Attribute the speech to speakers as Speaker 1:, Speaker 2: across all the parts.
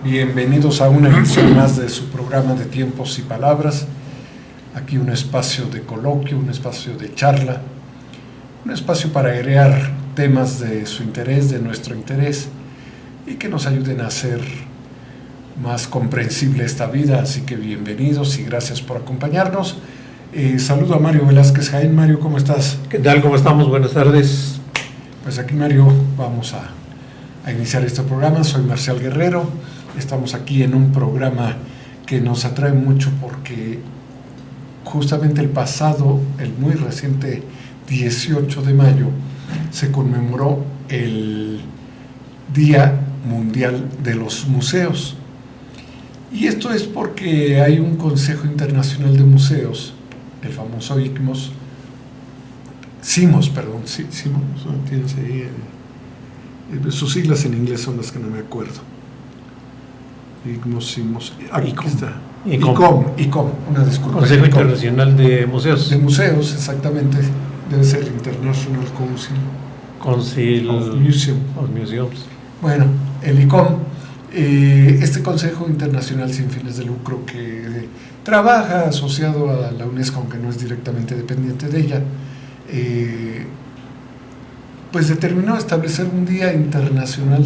Speaker 1: Bienvenidos a una edición más de su programa de Tiempos y Palabras. Aquí un espacio de coloquio, un espacio de charla, un espacio para airear temas de su interés, de nuestro interés, y que nos ayuden a hacer más comprensible esta vida. Así que bienvenidos y gracias por acompañarnos. Saludo a Mario Velázquez Jaén. Mario, ¿cómo estás?
Speaker 2: ¿Qué tal? ¿Cómo estamos? Buenas tardes.
Speaker 1: Pues aquí, Mario, vamos a iniciar este programa. Soy Marcial Guerrero. Estamos aquí en un programa que nos atrae mucho porque justamente el muy reciente 18 de mayo, se conmemoró el Día Mundial de los Museos. Y esto es porque hay un Consejo Internacional de Museos, el famoso CIMOS, tienes ahí, sus siglas en inglés son las que no me acuerdo. CIMOS, aquí está. ICOM, una disculpa.
Speaker 2: Consejo Internacional de Museos.
Speaker 1: De Museos, exactamente, debe ser International Council of
Speaker 2: Museums.
Speaker 1: Bueno, el ICOM, este Consejo Internacional sin fines de lucro que trabaja asociado a la UNESCO, aunque no es directamente dependiente de ella, pues determinó establecer un Día Internacional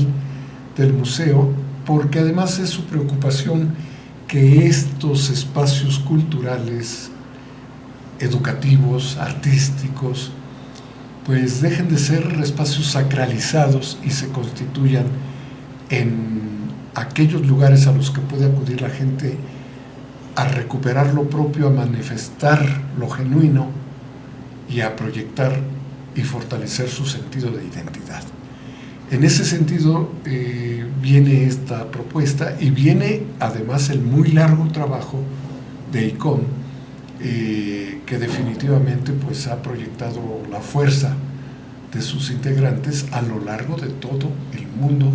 Speaker 1: del Museo, porque además es su preocupación que estos espacios culturales, educativos, artísticos, pues dejen de ser espacios sacralizados y se constituyan en aquellos lugares a los que puede acudir la gente a recuperar lo propio, a manifestar lo genuino y a proyectar y fortalecer su sentido de identidad. En ese sentido viene esta propuesta y viene además el muy largo trabajo de ICOM, que definitivamente pues ha proyectado la fuerza de sus integrantes a lo largo de todo el mundo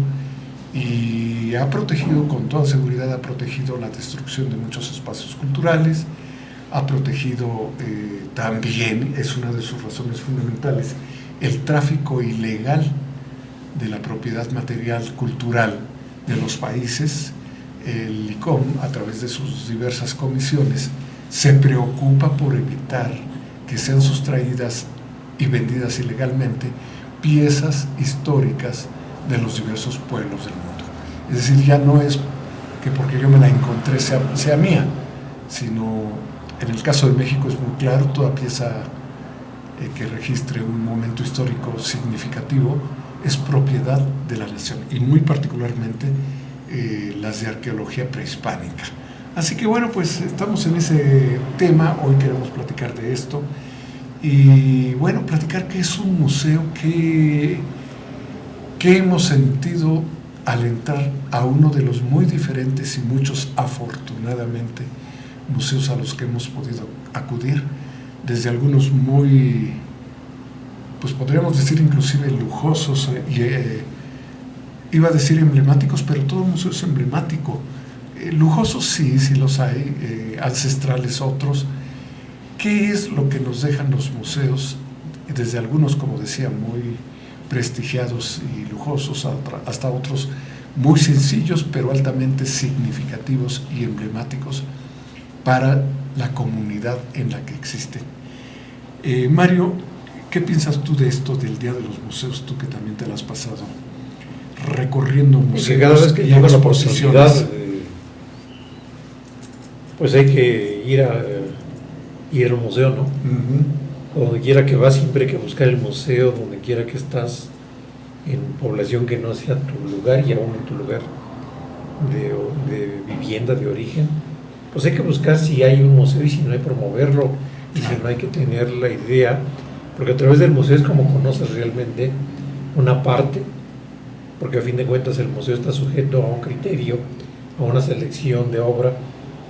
Speaker 1: y ha protegido, con toda seguridad, ha protegido la destrucción de muchos espacios culturales, ha protegido también, es una de sus razones fundamentales, el tráfico ilegal de la propiedad material cultural de los países. El ICOM, a través de sus diversas comisiones, se preocupa por evitar que sean sustraídas y vendidas ilegalmente piezas históricas de los diversos pueblos del mundo. Es decir, ya no es que porque yo me la encontré sea mía, sino en el caso de México es muy claro, toda pieza que registre un momento histórico significativo es propiedad de la nación, y muy particularmente las de arqueología prehispánica. Así que bueno, pues estamos en ese tema, hoy queremos platicar de esto, y bueno, platicar qué es un museo, qué hemos sentido al entrar a uno de los muy diferentes y muchos, afortunadamente, museos a los que hemos podido acudir, desde algunos muy, pues podríamos decir inclusive lujosos, iba a decir emblemáticos, pero todo museo es emblemático. Lujosos sí los hay, ancestrales otros. ¿Qué es lo que nos dejan los museos? Desde algunos, como decía, muy prestigiados y lujosos, hasta otros muy sencillos, pero altamente significativos y emblemáticos para la comunidad en la que existen. Mario, ¿qué piensas tú de esto del Día de los Museos? Tú que también te la has pasado recorriendo museos.
Speaker 2: Y cada vez que llega la oportunidad, pues hay que ir al museo, ¿no? Uh-huh. Donde quiera que vas, siempre hay que buscar el museo, donde quiera que estás, en población que no sea tu lugar y aún en tu lugar de vivienda, de origen, pues hay que buscar si hay un museo y si no hay promoverlo, y si no hay que tener la idea, porque a través del museo es como conoces realmente una parte, porque a fin de cuentas el museo está sujeto a un criterio, a una selección de obra,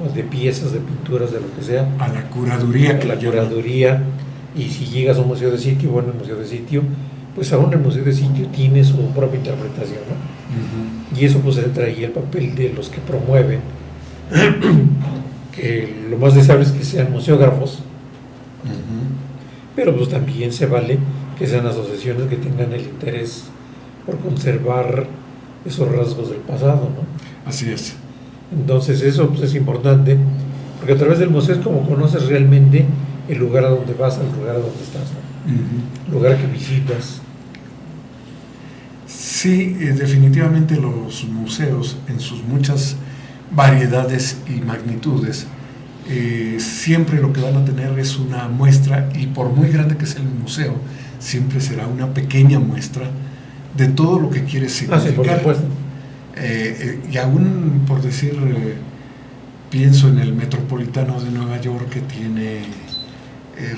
Speaker 2: o de piezas, de pinturas, de lo que sea.
Speaker 1: A la curaduría.
Speaker 2: Y si llegas a un museo de sitio, bueno, el museo de sitio, pues aún el museo de sitio tiene su propia interpretación, ¿no? Uh-huh. Y eso pues entra ahí el papel de los que promueven, que lo más deseable es que sean museógrafos, pero pues también se vale que sean asociaciones que tengan el interés por conservar esos rasgos del pasado, ¿no?
Speaker 1: Así es.
Speaker 2: Entonces eso pues, es importante, porque a través del museo es como conoces realmente el lugar a donde vas, el lugar a donde estás, ¿no?
Speaker 1: Uh-huh.
Speaker 2: El lugar que visitas.
Speaker 1: Sí, definitivamente los museos, en sus muchas variedades y magnitudes, siempre lo que van a tener es una muestra, y por muy grande que sea el museo, siempre será una pequeña muestra de todo lo que quiere significar.
Speaker 2: Sí, por supuesto.
Speaker 1: Y aún, por decir, pienso en el Metropolitano de Nueva York, que tiene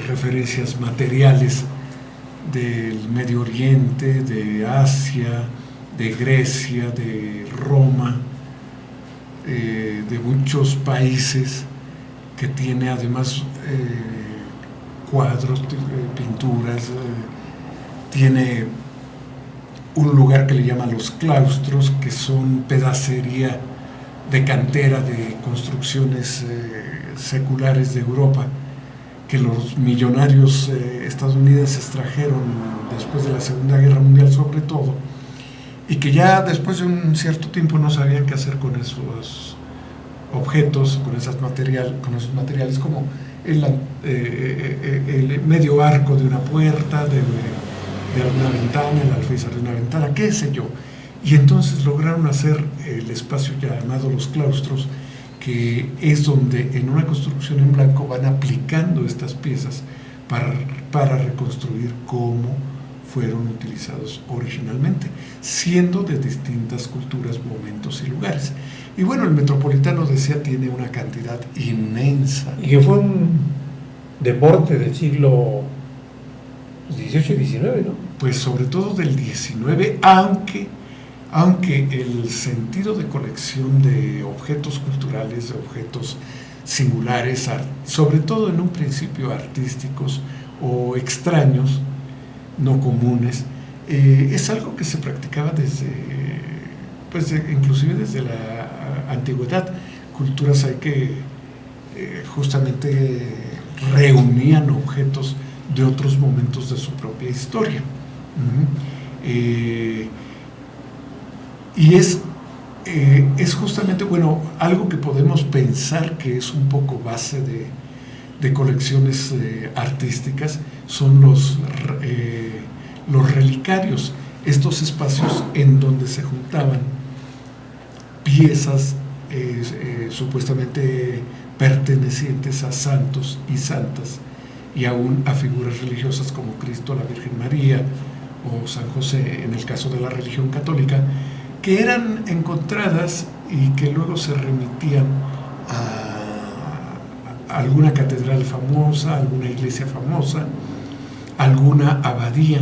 Speaker 1: referencias materiales del Medio Oriente, de Asia, de Grecia, de Roma, de muchos países, que tiene además cuadros, pinturas, tiene un lugar que le llaman los claustros, que son pedacería de cantera de construcciones seculares de Europa, que los millonarios estadounidenses trajeron después de la Segunda Guerra Mundial sobre todo, y que ya después de un cierto tiempo no sabían qué hacer con esos objetos, con esos materiales, como el medio arco de una puerta, de alguna ventana, el alféizar de una ventana, qué sé yo. Y entonces lograron hacer el espacio llamado los claustros, que es donde en una construcción en blanco van aplicando estas piezas para reconstruir cómo fueron utilizados originalmente, siendo de distintas culturas, momentos y lugares. Y bueno, el Metropolitano, decía, tiene una cantidad inmensa.
Speaker 2: Y que fue un deporte del siglo XVIII y XIX, ¿no?
Speaker 1: Pues sobre todo del XIX, aunque el sentido de colección de objetos culturales, de objetos singulares, sobre todo en un principio artísticos o extraños, no comunes, es algo que se practicaba inclusive desde la antigüedad. Culturas hay que justamente reunían objetos de otros momentos de su propia historia. Y es justamente, bueno, algo que podemos pensar que es un poco base de colecciones artísticas, son los relicarios, estos espacios en donde se juntaban piezas supuestamente pertenecientes a santos y santas, y aún a figuras religiosas como Cristo, la Virgen María o San José, en el caso de la religión católica, que eran encontradas y que luego se remitían a alguna catedral famosa, alguna iglesia famosa, alguna abadía.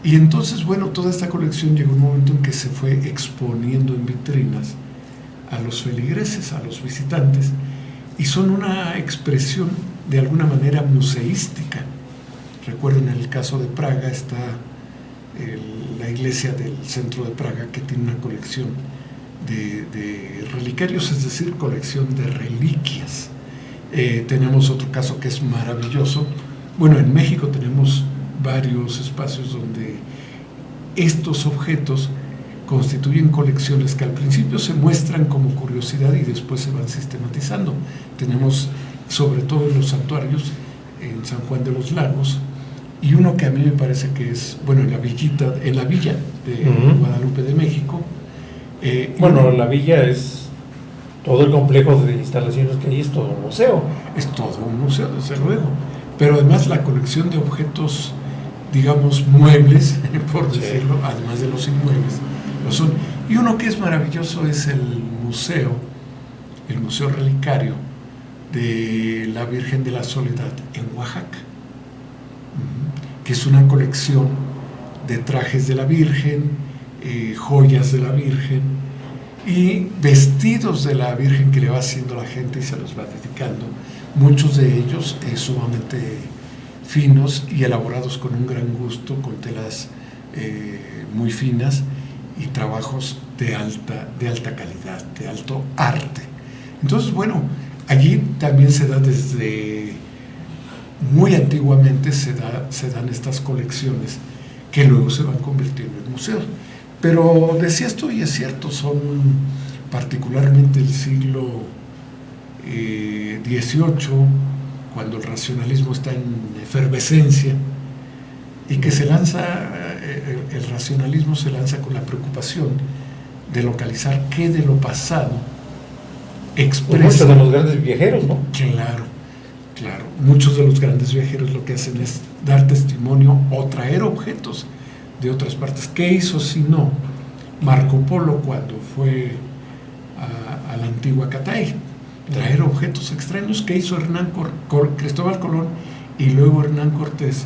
Speaker 1: Y entonces, bueno, toda esta colección llegó un momento en que se fue exponiendo en vitrinas a los feligreses, a los visitantes, y son una expresión de alguna manera museística. Recuerden, en el caso de Praga está la iglesia del centro de Praga, que tiene una colección de relicarios, es decir, colección de reliquias. Tenemos otro caso que es maravilloso. Bueno, en México tenemos varios espacios donde estos objetos constituyen colecciones que al principio se muestran como curiosidad y después se van sistematizando. Tenemos, sobre todo en los santuarios, en San Juan de los Lagos, y uno que a mí me parece que es, bueno, en la villa de Guadalupe de México.
Speaker 2: La villa es todo el complejo de instalaciones que hay, es todo un museo.
Speaker 1: Es todo un museo, desde luego. Pero además la colección de objetos, digamos, muebles, por decirlo, además de los inmuebles, lo son. Y uno que es maravilloso es el museo relicario de la Virgen de la Soledad en Oaxaca, que es una colección de trajes de la Virgen, joyas de la Virgen y vestidos de la Virgen que le va haciendo la gente y se los va dedicando. Muchos de ellos sumamente finos y elaborados con un gran gusto, con telas muy finas y trabajos de alta calidad, de alto arte. Entonces, bueno, allí también se da desde muy antiguamente, se dan estas colecciones que luego se van convirtiendo en museos. Pero decías tú, y es cierto, son particularmente el siglo XVIII, cuando el racionalismo está en efervescencia, y que se lanza, el racionalismo se lanza con la preocupación de localizar qué de lo pasado expresa.
Speaker 2: Muchos de los grandes viajeros, ¿no?
Speaker 1: Claro, claro. Muchos de los grandes viajeros lo que hacen es dar testimonio o traer objetos de otras partes. ¿Qué hizo si no Marco Polo cuando fue a la antigua Catay? Traer objetos extraños. ¿Qué hizo Cristóbal Colón y luego Hernán Cortés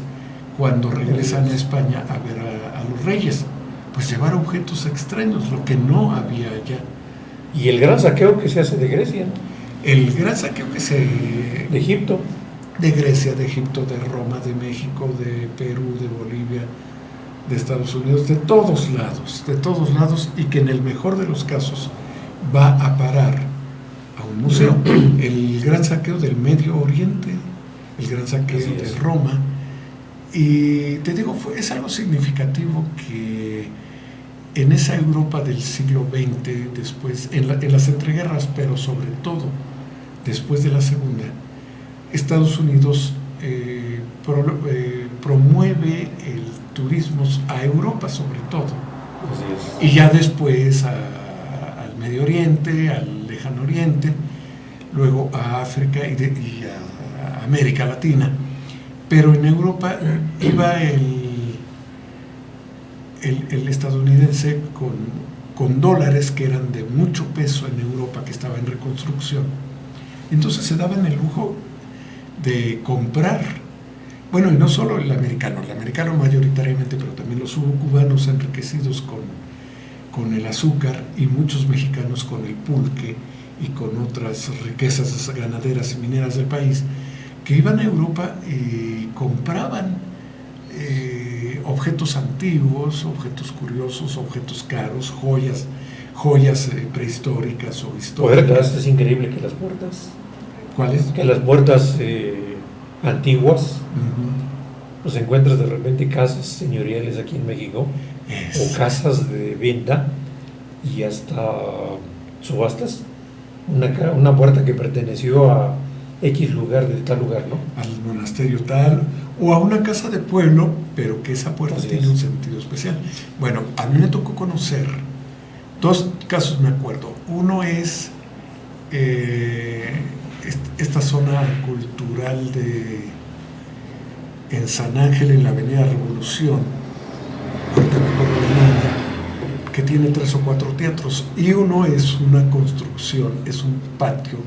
Speaker 1: cuando regresan a España a ver a los reyes? Pues llevar objetos extraños, lo que no había allá.
Speaker 2: Y el gran saqueo que se hace de Grecia, ¿no?
Speaker 1: El gran saqueo que se...
Speaker 2: De Egipto.
Speaker 1: De Grecia, de Egipto, de Roma, de México, de Perú, de Bolivia, de Estados Unidos, de todos lados, y que en el mejor de los casos va a parar a un museo. El gran saqueo del Medio Oriente, el gran saqueo de Roma, y te digo, es algo significativo que en esa Europa del siglo XX, después, en las entreguerras, pero sobre todo después de la Segunda, Estados Unidos promueve el turismo a Europa sobre todo. Y ya después al Medio Oriente, al Lejano Oriente, luego a África y a América Latina. Pero en Europa iba el estadounidense con dólares que eran de mucho peso en Europa, que estaba en reconstrucción. Entonces se daban el lujo de comprar, bueno, y no solo el americano mayoritariamente, pero también los cubanos enriquecidos con el azúcar, y muchos mexicanos con el pulque y con otras riquezas ganaderas y mineras del país, que iban a Europa y compraban objetos antiguos, objetos curiosos, objetos caros, joyas prehistóricas o históricas.
Speaker 2: Es increíble que las puertas...
Speaker 1: ¿Cuáles?
Speaker 2: Que las puertas antiguas, pues encuentras de repente casas señoriales aquí en México, o casas de venta, y hasta subastas. Una puerta que perteneció a X lugar de tal lugar, ¿no?
Speaker 1: Al monasterio tal, o a una casa de pueblo, pero que esa puerta tiene un sentido especial. Bueno, a mí me tocó conocer dos casos, me acuerdo. Uno es esta zona cultural en San Ángel, en la Avenida Revolución, ahorita me acuerdo del nombre, que tiene 3 o 4 teatros, y uno es una construcción, es un patio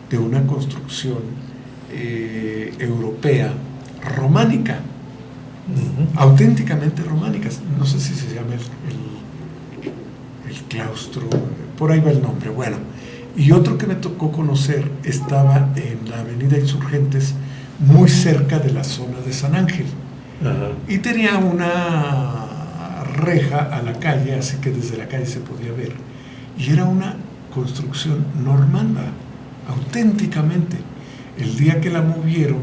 Speaker 1: de una construcción europea, románica, auténticamente románica. No sé si se llama el claustro, por ahí va el nombre. Bueno, y otro que me tocó conocer estaba en la Avenida Insurgentes, muy cerca de la zona de San Ángel. Y tenía una reja a la calle, así que desde la calle se podía ver, y era una construcción normanda, auténticamente. El día que la movieron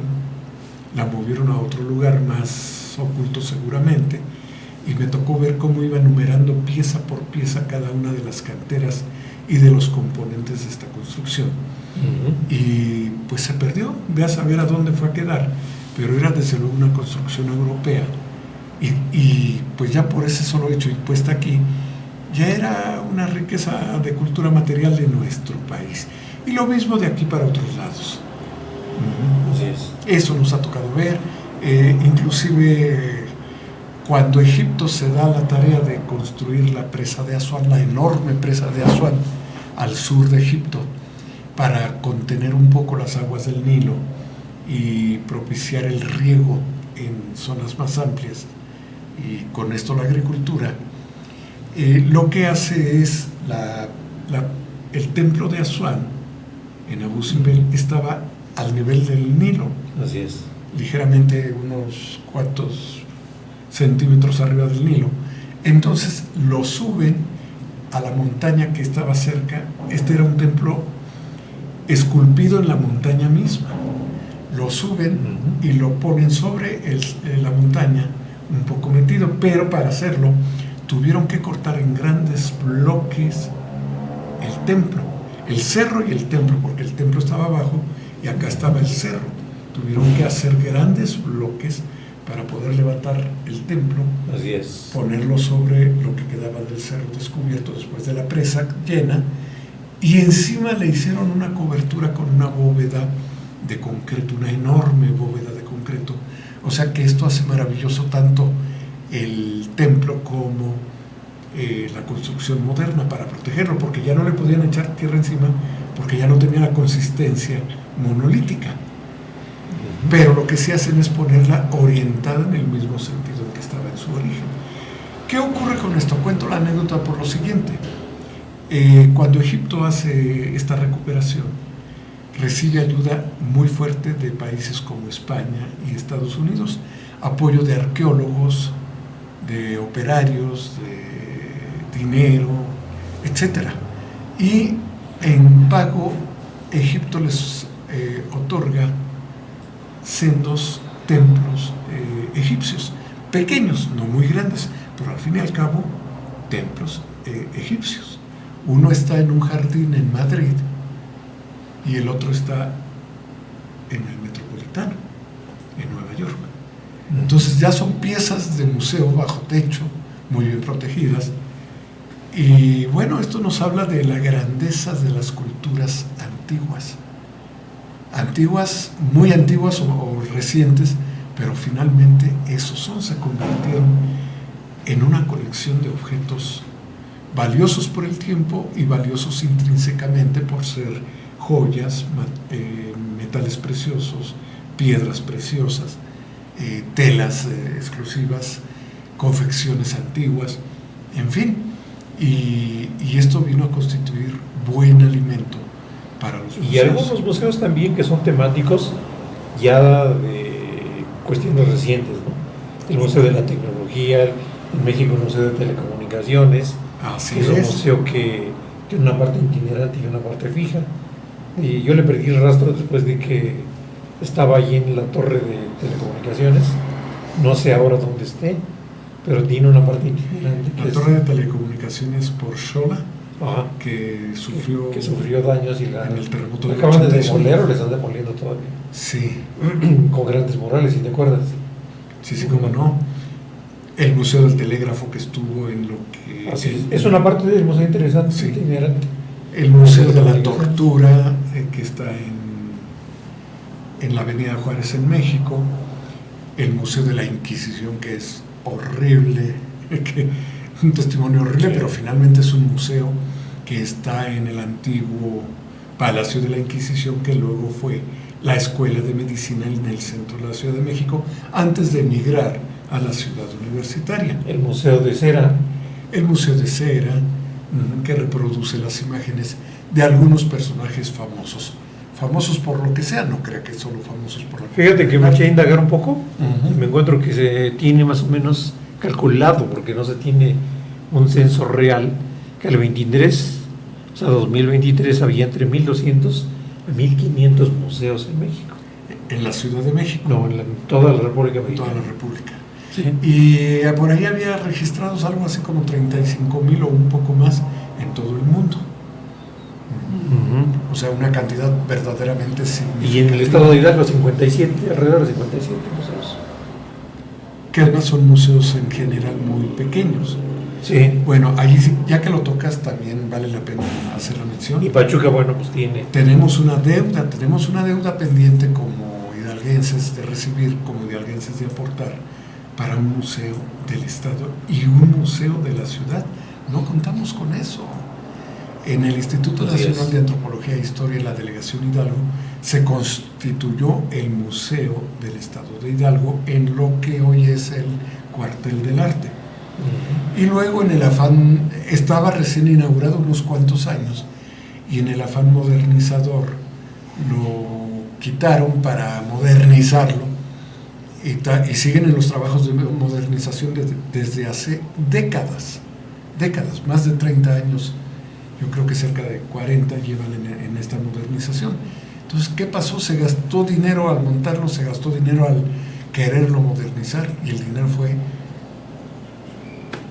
Speaker 1: a otro lugar más oculto seguramente, y me tocó ver cómo iba numerando pieza por pieza cada una de las canteras y de los componentes de esta construcción. Y pues se perdió, ve a saber a dónde fue a quedar, pero era desde luego una construcción europea, y pues ya por ese solo hecho y puesta aquí, ya era una riqueza de cultura material de nuestro país. Y lo mismo de aquí para otros lados.
Speaker 2: Así es.
Speaker 1: Eso nos ha tocado ver, inclusive cuando Egipto se da la tarea de construir la presa de Asuán, la enorme presa de Asuán al sur de Egipto, para contener un poco las aguas del Nilo y propiciar el riego en zonas más amplias, y con esto la agricultura, lo que hace es el templo de Asuán en Abu Simbel estaba al nivel del Nilo.
Speaker 2: Así es.
Speaker 1: Ligeramente unos cuantos centímetros arriba del Nilo. Entonces lo suben a la montaña que estaba cerca. Este era un templo esculpido en la montaña misma. Lo suben y lo ponen sobre la montaña, un poco metido, pero para hacerlo tuvieron que cortar en grandes bloques el templo, el cerro y el templo, porque el templo estaba abajo y acá estaba el cerro. Tuvieron que hacer grandes bloques para poder levantar el templo,
Speaker 2: Así es.
Speaker 1: ponerlo sobre lo que quedaba del cerro descubierto después de la presa llena, y encima le hicieron una cobertura con una bóveda de concreto, una enorme bóveda de concreto. O sea que esto hace maravilloso tanto el templo como la construcción moderna para protegerlo, porque ya no le podían echar tierra encima, porque ya no tenía la consistencia monolítica. Pero lo que sí hacen es ponerla orientada en el mismo sentido en que estaba en su origen. ¿Qué ocurre con esto? Cuento la anécdota por lo siguiente. Cuando Egipto hace esta recuperación, recibe ayuda muy fuerte de países como España y Estados Unidos, apoyo de arqueólogos, de operarios, de dinero, etc. Y en pago, Egipto les otorga sendos templos egipcios, pequeños, no muy grandes, pero al fin y al cabo, templos egipcios. Uno está en un jardín en Madrid y el otro está en el Metropolitano, en Nueva York. Entonces ya son piezas de museo bajo techo, muy bien protegidas. Y bueno, esto nos habla de la grandeza de las culturas antiguas. Antiguas, muy antiguas o recientes, pero finalmente esos se convirtieron en una colección de objetos valiosos por el tiempo y valiosos intrínsecamente por ser joyas, metales preciosos, piedras preciosas, telas exclusivas, confecciones antiguas, en fin. Y esto vino a constituir buen alimento para los museos.
Speaker 2: Y algunos museos también que son temáticos ya de cuestiones recientes, ¿no? El Museo de la Tecnología, en México el Museo de Telecomunicaciones,
Speaker 1: Así
Speaker 2: es un museo que tiene una parte itinerante y una parte fija. Y yo le perdí el rastro después de que estaba allí en la torre de telecomunicaciones, no sé ahora dónde esté, pero tiene una parte itinerante.
Speaker 1: La torre de telecomunicaciones por Xola,
Speaker 2: ajá,
Speaker 1: que sufrió
Speaker 2: daños y
Speaker 1: en el terremoto
Speaker 2: la
Speaker 1: del
Speaker 2: acaban de
Speaker 1: 85.
Speaker 2: demoler o le están demoliendo todavía.
Speaker 1: Sí.
Speaker 2: Con grandes murales, ¿sí te acuerdas?
Speaker 1: Sí, cómo no. El Museo del Telégrafo que estuvo en lo que...
Speaker 2: Así es una parte del museo interesante,
Speaker 1: sí,
Speaker 2: itinerante.
Speaker 1: El Museo de la Tortura, que está en la Avenida Juárez en México. El Museo de la Inquisición, que es horrible, un testimonio horrible, sí, pero finalmente es un museo que está en el antiguo Palacio de la Inquisición, que luego fue la Escuela de Medicina en el centro de la Ciudad de México, antes de emigrar a la ciudad universitaria.
Speaker 2: El Museo de Cera.
Speaker 1: El Museo de Cera, que reproduce las imágenes de algunos personajes famosos por lo que sea, no crea que solo famosos por la...
Speaker 2: Fíjate que me eché a indagar un poco, me encuentro que se tiene más o menos calculado, porque no se tiene un censo real, que al 23, o sea, 2023 había entre 1.200 a 1.500 museos en México.
Speaker 1: ¿En la Ciudad de México?
Speaker 2: No, en toda la República Mexicana.
Speaker 1: En toda la República.
Speaker 2: Sí.
Speaker 1: Y por ahí había registrados algo así como 35,000 o un poco más en todo el mundo. O sea, una cantidad verdaderamente significativa.
Speaker 2: Y en el estado de Hidalgo, 57, alrededor de 57 museos.
Speaker 1: Que además son museos en general muy pequeños.
Speaker 2: Sí.
Speaker 1: Bueno, ahí ya que lo tocas también vale la pena hacer la mención.
Speaker 2: Y Pachuca, bueno, pues tiene...
Speaker 1: Tenemos una deuda pendiente como hidalguenses de recibir, como hidalguenses de aportar para un museo del Estado y un museo de la ciudad. No contamos con eso. En el Instituto Nacional de Antropología e Historia, en la Delegación Hidalgo, se constituyó el Museo del Estado de Hidalgo en lo que hoy es el Cuartel del Arte. Y luego en el afán, estaba recién inaugurado unos cuantos años, y en el afán modernizador lo quitaron para modernizarlo, y siguen en los trabajos de modernización desde hace décadas, más de 30 años. Yo creo que cerca de 40 llevan en esta modernización. Entonces, ¿qué pasó? Se gastó dinero al montarlo, se gastó dinero al quererlo modernizar, y el dinero fue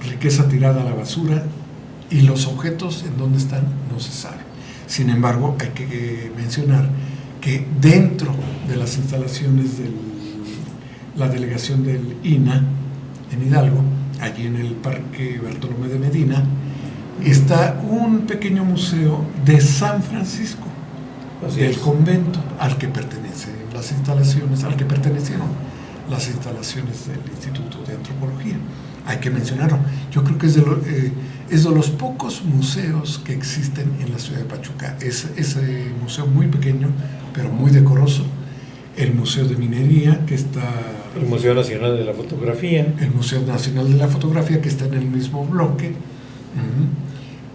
Speaker 1: riqueza tirada a la basura, y los objetos en dónde están no se sabe. Sin embargo, hay que mencionar que dentro de las instalaciones de la delegación del INA en Hidalgo, allí en el Parque Bartolomé de Medina, está un pequeño museo de San Francisco, del convento al que pertenecieron las instalaciones del Instituto de Antropología. Hay que mencionarlo. Yo creo que es de los pocos museos que existen en la ciudad de Pachuca. Es ese museo muy pequeño, pero muy decoroso. El Museo de Minería, que está...
Speaker 2: El Museo Nacional de la Fotografía.
Speaker 1: El Museo Nacional de la Fotografía, que está en el mismo bloque.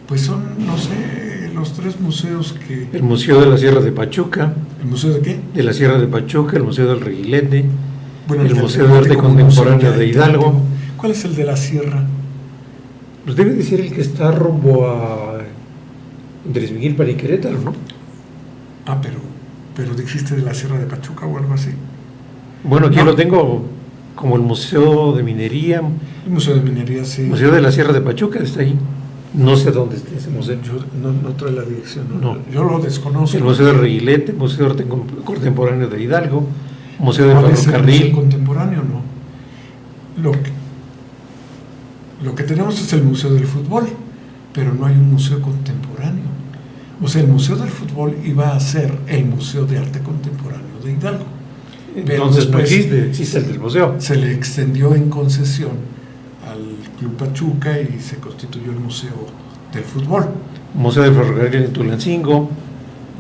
Speaker 1: Pues son, no sé, los 3 museos que...
Speaker 2: El Museo de la Sierra de Pachuca.
Speaker 1: ¿El museo de qué?
Speaker 2: De la Sierra de Pachuca, el Museo del Reguilete,
Speaker 1: bueno,
Speaker 2: el Museo de Arte Contemporáneo de Hidalgo.
Speaker 1: ¿Cuál es el de la Sierra?
Speaker 2: Pues debe de ser el que está rumbo a Andrés Miguel para Querétaro, ¿no?
Speaker 1: Ah, pero dijiste de la Sierra de Pachuca o algo así.
Speaker 2: Bueno, aquí lo tengo como el Museo de Minería.
Speaker 1: El Museo de Minería, sí.
Speaker 2: Museo de la Sierra de Pachuca está ahí. No sé dónde está ese museo.
Speaker 1: Yo no trae la dirección. No. Yo lo desconozco.
Speaker 2: El Museo del Reguilete, Museo de Arte Contemporáneo de Hidalgo, Museo de Ferrocarril.
Speaker 1: ¿Es el contemporáneo no? Lo que tenemos es el Museo del Fútbol, pero no hay un museo contemporáneo. O sea, el Museo del Fútbol iba a ser el Museo de Arte Contemporáneo de Hidalgo.
Speaker 2: Entonces no existe el del museo.
Speaker 1: Se le extendió en concesión al Club Pachuca y se constituyó el Museo del Fútbol.
Speaker 2: Museo del Ferrocarril en Tulancingo.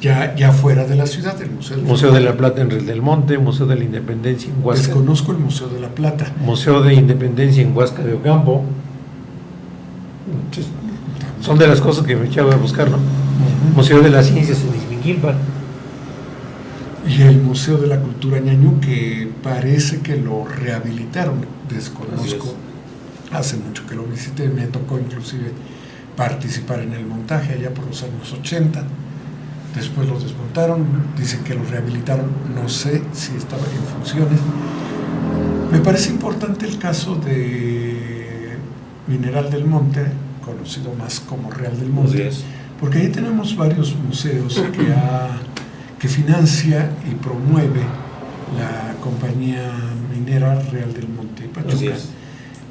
Speaker 1: Ya fuera de la ciudad, el
Speaker 2: Museo de la Plata en Real del Monte, Museo de la Independencia en Huasca.
Speaker 1: Desconozco el Museo de la Plata.
Speaker 2: Museo de Independencia en Huasca de Ocampo. Son de las cosas que me echaba a buscar, ¿no? Museo de las Ciencias en Izmiquilpan.
Speaker 1: Y el Museo de la Cultura Ñañú, que parece que lo rehabilitaron, desconozco. Hace mucho que lo visité, me tocó inclusive participar en el montaje allá por los años 80. Después lo desmontaron, dicen que lo rehabilitaron, no sé si estaba en funciones. Me parece importante el caso de Mineral del Monte, conocido más como Real del Monte, porque ahí tenemos varios museos que financia y promueve la compañía minera Real del Monte y Pachuca.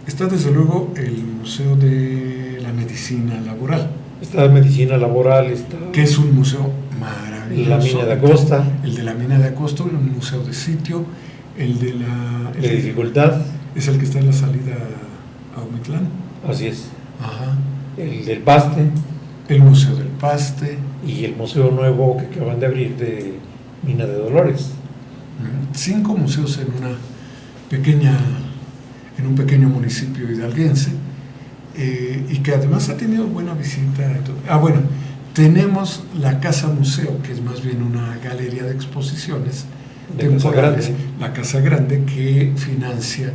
Speaker 1: Está desde luego el Museo de la Medicina Laboral.
Speaker 2: Está la Medicina Laboral,
Speaker 1: que es un museo maravilloso.
Speaker 2: La mina de Acosta.
Speaker 1: El de la mina de Acosta, un museo de sitio. El de la...
Speaker 2: de dificultad.
Speaker 1: Es el que está en la salida a Omitlán.
Speaker 2: Así es.
Speaker 1: Ajá.
Speaker 2: El del Paste.
Speaker 1: El Museo del Paste.
Speaker 2: Y el museo nuevo que acaban de abrir de Mina de Dolores.
Speaker 1: 5 museos en un pequeño municipio hidalguense. Y que además ha tenido buena visita. Bueno, tenemos la Casa Museo, que es más bien una galería de exposiciones temporales, la Casa Grande, que financia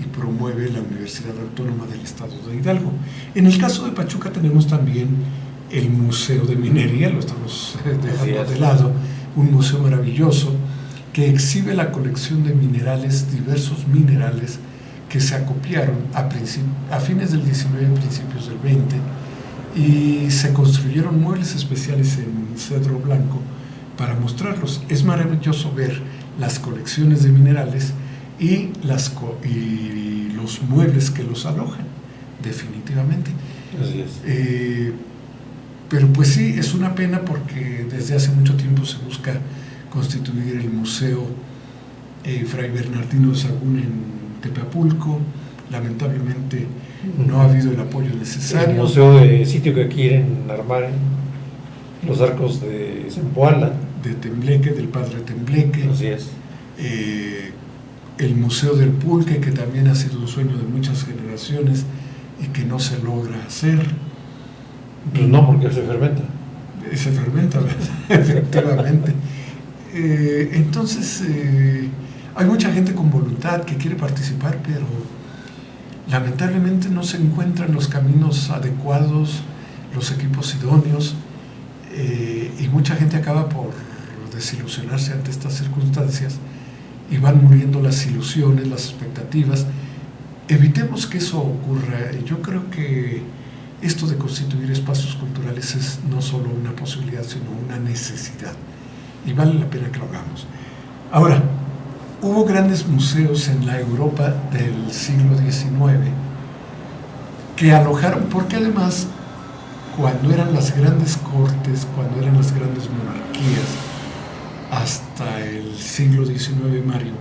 Speaker 1: y promueve la Universidad Autónoma del Estado de Hidalgo. En el caso de Pachuca tenemos también el Museo de Minería, lo estamos dejando de lado, un museo maravilloso que exhibe la colección de minerales, diversos minerales, que se acopiaron a fines del 19 y principios del 20, y se construyeron muebles especiales en cedro blanco para mostrarlos. Es maravilloso ver las colecciones de minerales y los muebles que los alojan, definitivamente.
Speaker 2: Así es.
Speaker 1: Pero pues sí, es una pena porque desde hace mucho tiempo se busca constituir el Museo Fray Bernardino de Sahagún en Tepapulco. Lamentablemente no ha habido el apoyo necesario.
Speaker 2: El museo de sitio que quieren armar, los arcos de Zempoala.
Speaker 1: De Tembleque, del padre Tembleque.
Speaker 2: Así es.
Speaker 1: El Museo del Pulque, que también ha sido un sueño de muchas generaciones y que no se logra hacer.
Speaker 2: Pues no, porque se fermenta.
Speaker 1: Se fermenta, ¿verdad? Efectivamente. Entonces, hay mucha gente con voluntad que quiere participar, pero lamentablemente no se encuentran los caminos adecuados, los equipos idóneos, y mucha gente acaba por desilusionarse ante estas circunstancias y van muriendo las ilusiones, las expectativas. Evitemos que eso ocurra. Yo creo que esto de constituir espacios culturales es no solo una posibilidad, sino una necesidad. Y vale la pena que lo hagamos. Ahora, hubo grandes museos en la Europa del siglo XIX que alojaron, porque además, cuando eran las grandes cortes, cuando eran las grandes monarquías, hasta el siglo XIX, Mario,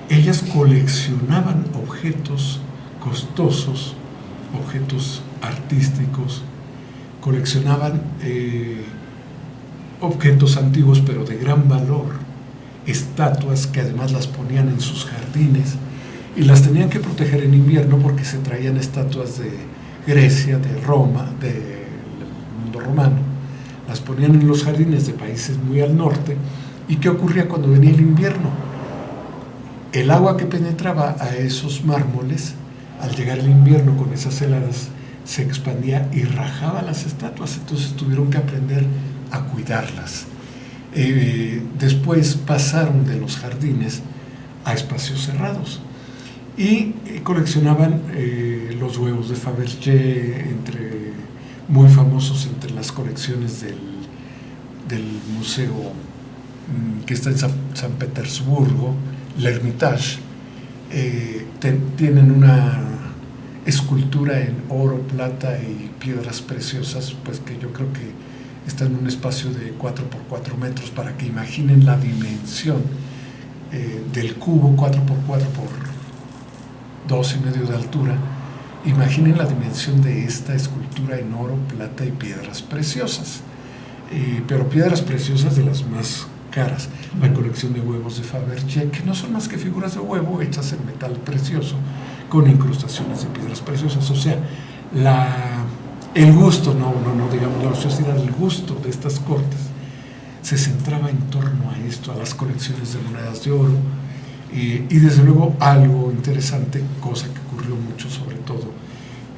Speaker 1: ellas coleccionaban objetos costosos, objetos artísticos, coleccionaban objetos antiguos pero de gran valor, estatuas que además las ponían en sus jardines y las tenían que proteger en invierno porque se traían estatuas de Grecia, de Roma, del mundo romano, las ponían en los jardines de países muy al norte. ¿Y qué ocurría cuando venía el invierno? El agua que penetraba a esos mármoles, al llegar el invierno con esas heladas, se expandía y rajaba las estatuas, entonces tuvieron que aprender a cuidarlas. Después pasaron de los jardines a espacios cerrados y coleccionaban los huevos de Fabergé, muy famosos entre las colecciones del museo que está en San Petersburgo, el Hermitage. Tienen una escultura en oro, plata y piedras preciosas, pues que yo creo que está en un espacio de 4 por 4 metros, para que imaginen la dimensión del cubo, 4 por 4 por 2,5 de altura. Imaginen la dimensión de esta escultura en oro, plata y piedras preciosas, pero piedras preciosas de las más caras. La colección de huevos de Fabergé, que no son más que figuras de huevo hechas en metal precioso con incrustaciones de piedras preciosas. O sea, el gusto, digamos la ociosidad, el gusto de estas cortes se centraba en torno a esto, a las colecciones de monedas de oro, y desde luego algo interesante, cosa que ocurrió mucho sobre todo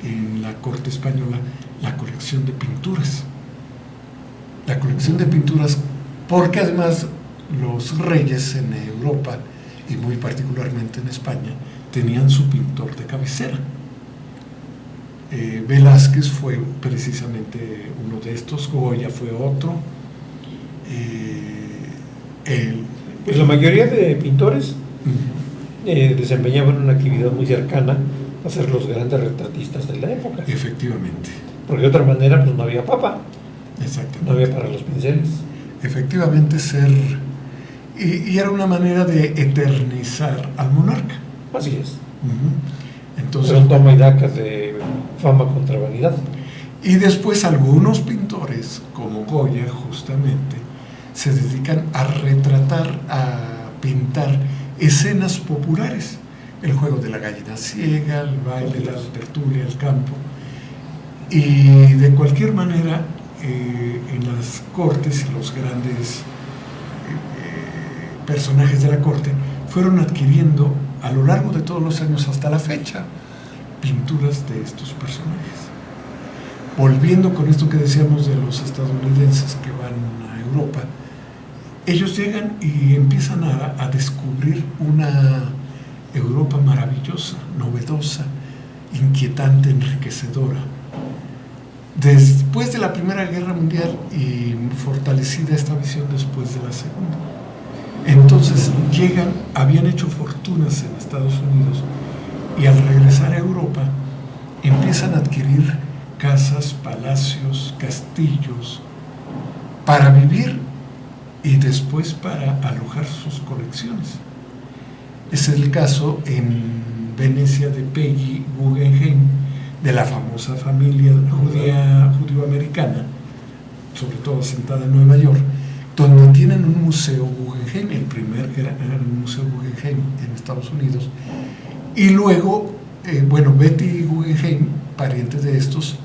Speaker 1: en la corte española, la colección de pinturas. La colección de pinturas, porque además los reyes en Europa, y muy particularmente en España, tenían su pintor de cabecera. Velázquez fue precisamente uno de estos, Goya fue otro.
Speaker 2: Pues la mayoría de pintores desempeñaban una actividad muy cercana a ser los grandes retratistas de la época.
Speaker 1: Efectivamente.
Speaker 2: Porque de otra manera pues no había papa.
Speaker 1: Exactamente.
Speaker 2: No había para los pinceles.
Speaker 1: Efectivamente, y era una manera de eternizar al monarca.
Speaker 2: Así es.
Speaker 1: Entonces,
Speaker 2: era un toma y daca de fama contra vanidad.
Speaker 1: Y después algunos pintores, como Goya justamente, se dedican a retratar, a pintar escenas populares. El juego de la gallina ciega, el baile, la tertulia, el campo. Y de cualquier manera, en las cortes y los grandes personajes de la corte fueron adquiriendo a lo largo de todos los años hasta la fecha pinturas de estos personajes. Volviendo con esto que decíamos de los estadounidenses que van a Europa, ellos llegan y empiezan a descubrir una Europa maravillosa, novedosa, inquietante, enriquecedora. Después de la Primera Guerra Mundial y fortalecida esta visión después de la Segunda. Entonces habían hecho fortunas en Estados Unidos y al regresar a Europa empiezan a adquirir casas, palacios, castillos para vivir y después para alojar sus colecciones. Es el caso en Venecia de Peggy Guggenheim, de la famosa familia judío-americana, sobre todo asentada en Nueva York, donde tienen un museo Guggenheim, el primer museo Guggenheim en Estados Unidos. Y luego, Betty Guggenheim, pariente de estos,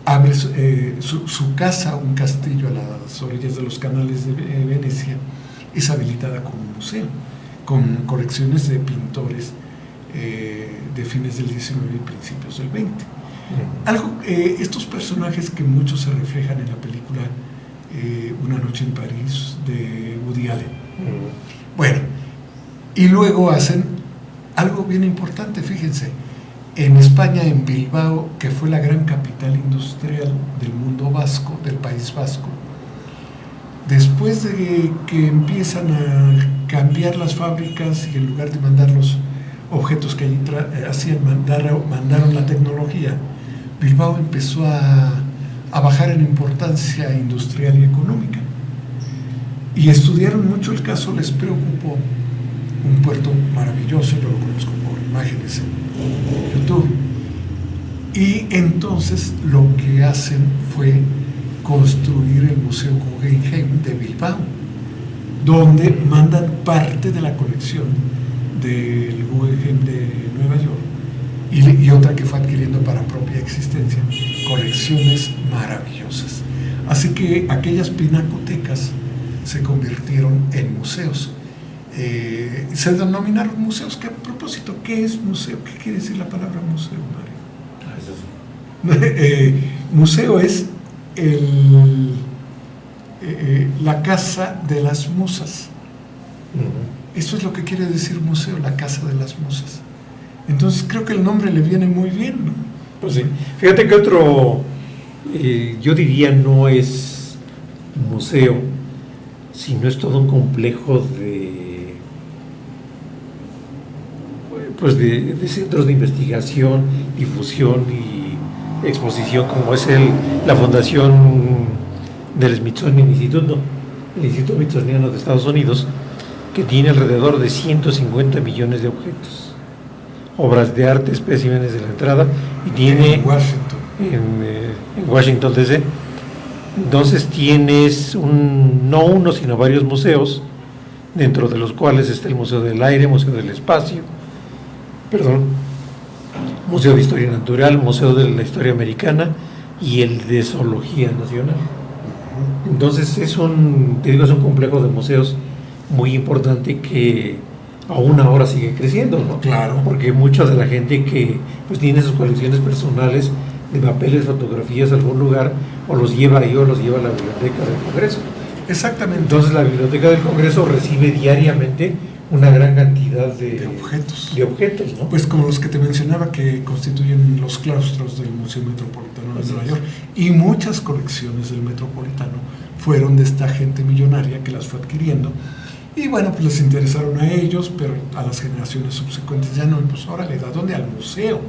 Speaker 1: abre su casa, un castillo a las orillas de los canales de Venecia, es habilitada como museo, con colecciones de pintores de fines del XIX y principios del XX. Estos personajes que muchos se reflejan en la película Una noche en París de Woody Allen. Bueno, y luego hacen algo bien importante, fíjense, en España, en Bilbao, que fue la gran capital industrial del mundo vasco, del País Vasco, después de que empiezan a cambiar las fábricas y en lugar de mandar los objetos que allí hacían, mandaron la tecnología, Bilbao empezó a bajar en importancia industrial y económica. Y estudiaron mucho el caso, les preocupó un puerto maravilloso, yo lo conozco por imágenes en YouTube. Y entonces lo que hacen fue construir el Museo Guggenheim de Bilbao, donde mandan parte de la colección del Guggenheim de Nueva York y otra que fue adquiriendo para propia existencia, colecciones maravillosas. Así que aquellas pinacotecas se convirtieron en museos. Se denominaron museos. Que, a propósito, ¿qué es museo? ¿Qué quiere decir la palabra museo, Mario? Museo es la casa de las musas. Eso es lo que quiere decir museo, la casa de las musas. Entonces creo que el nombre le viene muy bien, ¿no?
Speaker 2: Pues sí. Fíjate que otro, yo diría, no es museo, sino es todo un complejo de centros de investigación, difusión y exposición, como es la Fundación del Smithsonian Institute, el Instituto Smithsoniano de Estados Unidos, que tiene alrededor de 150 millones de objetos, obras de arte, especímenes de la entrada, y tiene
Speaker 1: en Washington,
Speaker 2: en Washington DC. Entonces tienes no uno, sino varios museos, dentro de los cuales está el Museo del Aire, Museo del Espacio, Museo de Historia Natural, Museo de la Historia Americana y el de Zoología Nacional. Entonces es un complejo de museos muy importante que aún ahora sigue creciendo, ¿no?
Speaker 1: Claro.
Speaker 2: Porque mucha de la gente que pues tiene sus colecciones personales de papeles, fotografías a algún lugar, o los lleva ahí o los lleva a la Biblioteca del Congreso.
Speaker 1: Exactamente.
Speaker 2: Entonces la Biblioteca del Congreso recibe diariamente una gran cantidad de objetos, ¿no?
Speaker 1: Pues como los que te mencionaba, que constituyen los claustros del Museo Metropolitano de Nueva York, y muchas colecciones del Metropolitano fueron de esta gente millonaria que las fue adquiriendo, y bueno, pues les interesaron a ellos, pero a las generaciones subsecuentes ya no. Pues ahora le da dónde, al museo,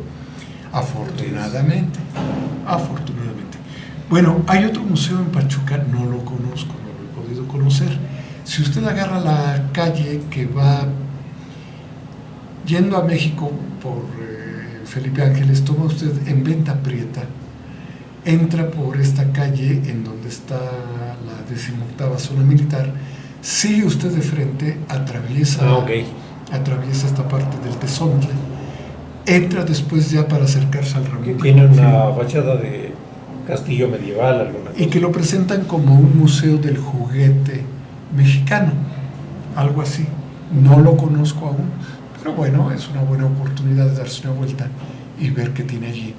Speaker 1: afortunadamente. Bueno, hay otro museo en Pachuca, no lo conozco, no lo he podido conocer. Si usted agarra la calle que va yendo a México por Felipe Ángeles, toma usted en Venta Prieta, entra por esta calle en donde está la 18ª zona militar, sigue usted de frente, atraviesa esta parte del Tezontle, entra después ya para acercarse al Ramón.
Speaker 2: Que tiene una fachada de castillo medieval, alguna cosa.
Speaker 1: Y que lo presentan como un museo del juguete mexicano, algo así. No lo conozco aún, pero bueno, es una buena oportunidad de darse una vuelta y ver qué tiene allí.